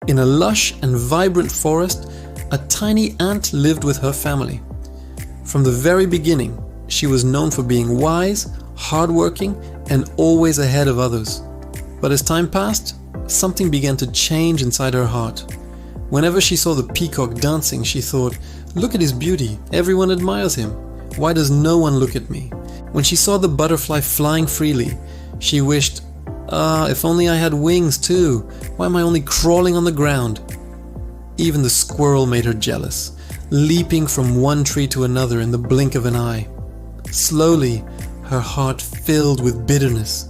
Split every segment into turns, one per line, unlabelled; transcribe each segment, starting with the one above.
In a lush and vibrant forest, a tiny ant lived with her family. From the very beginning, she was known for being wise, hardworking, and always ahead of others. But as time passed, something began to change inside her heart. Whenever she saw the peacock dancing, she thought, "Look at his beauty, everyone admires him. Why does no one look at me?" When she saw the butterfly flying freely, she wished, if only I had wings too. Why am I only crawling on the ground?" Even the squirrel made her jealous, leaping from one tree to another in the blink of an eye. Slowly, her heart filled with bitterness.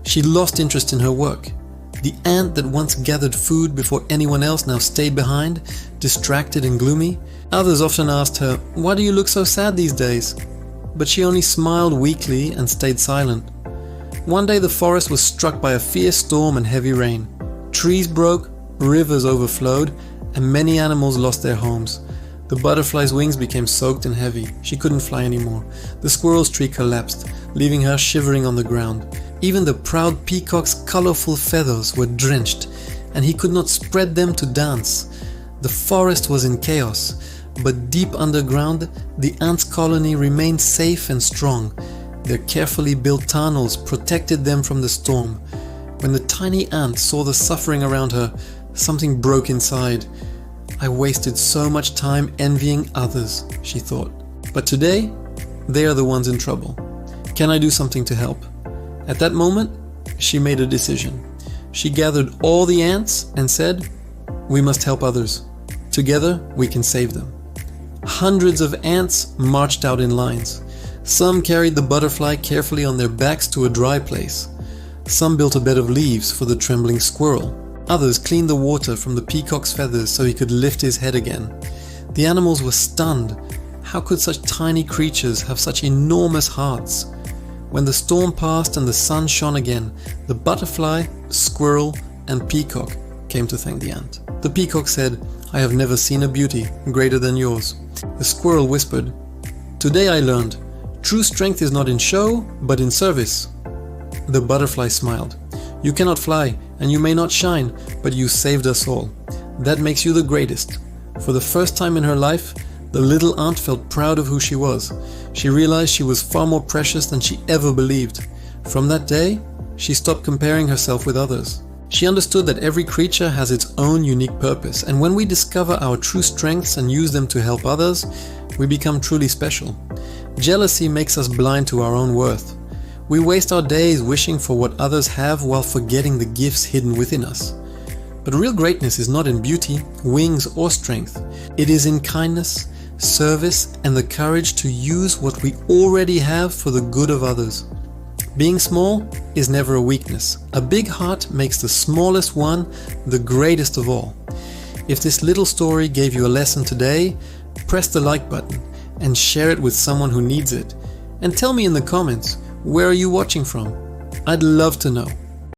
She lost interest in her work. The ant that once gathered food before anyone else now stayed behind, distracted and gloomy. Others often asked her, "Why do you look so sad these days?" But she only smiled weakly and stayed silent. One day the forest was struck by a fierce storm and heavy rain. Trees broke, rivers overflowed, and many animals lost their homes. The butterfly's wings became soaked and heavy. She couldn't fly anymore. The squirrel's tree collapsed, leaving her shivering on the ground. Even the proud peacock's colorful feathers were drenched, and he could not spread them to dance. The forest was in chaos, but deep underground, the ants' colony remained safe and strong. Their carefully built tunnels protected them from the storm. When the tiny ant saw the suffering around her, something broke inside. "I wasted so much time envying others," she thought. "But today, they are the ones in trouble. Can I do something to help?" At that moment, she made a decision. She gathered all the ants and said, "We must help others. Together, we can save them." Hundreds of ants marched out in lines. Some carried the butterfly carefully on their backs to a dry place. Some built a bed of leaves for the trembling squirrel. Others cleaned the water from the peacock's feathers so he could lift his head again. The animals were stunned. How could such tiny creatures have such enormous hearts? When the storm passed and the sun shone again, the butterfly, squirrel, and peacock came to thank the ant. The peacock said, "I have never seen a beauty greater than yours." The squirrel whispered, "Today I learned, true strength is not in show, but in service." The butterfly smiled, "You cannot fly, and you may not shine, but you saved us all. That makes you the greatest." For the first time in her life, the little ant felt proud of who she was. She realized she was far more precious than she ever believed. From that day, she stopped comparing herself with others. She understood that every creature has its own unique purpose, and when we discover our true strengths and use them to help others, we become truly special. Jealousy makes us blind to our own worth. We waste our days wishing for what others have while forgetting the gifts hidden within us. But real greatness is not in beauty, wings, or strength. It is in kindness, service, and the courage to use what we already have for the good of others. Being small is never a weakness. A big heart makes the smallest one the greatest of all. If this little story gave you a lesson today, press the like button and share it with someone who needs it. And tell me in the comments, where are you watching from? I'd love to know.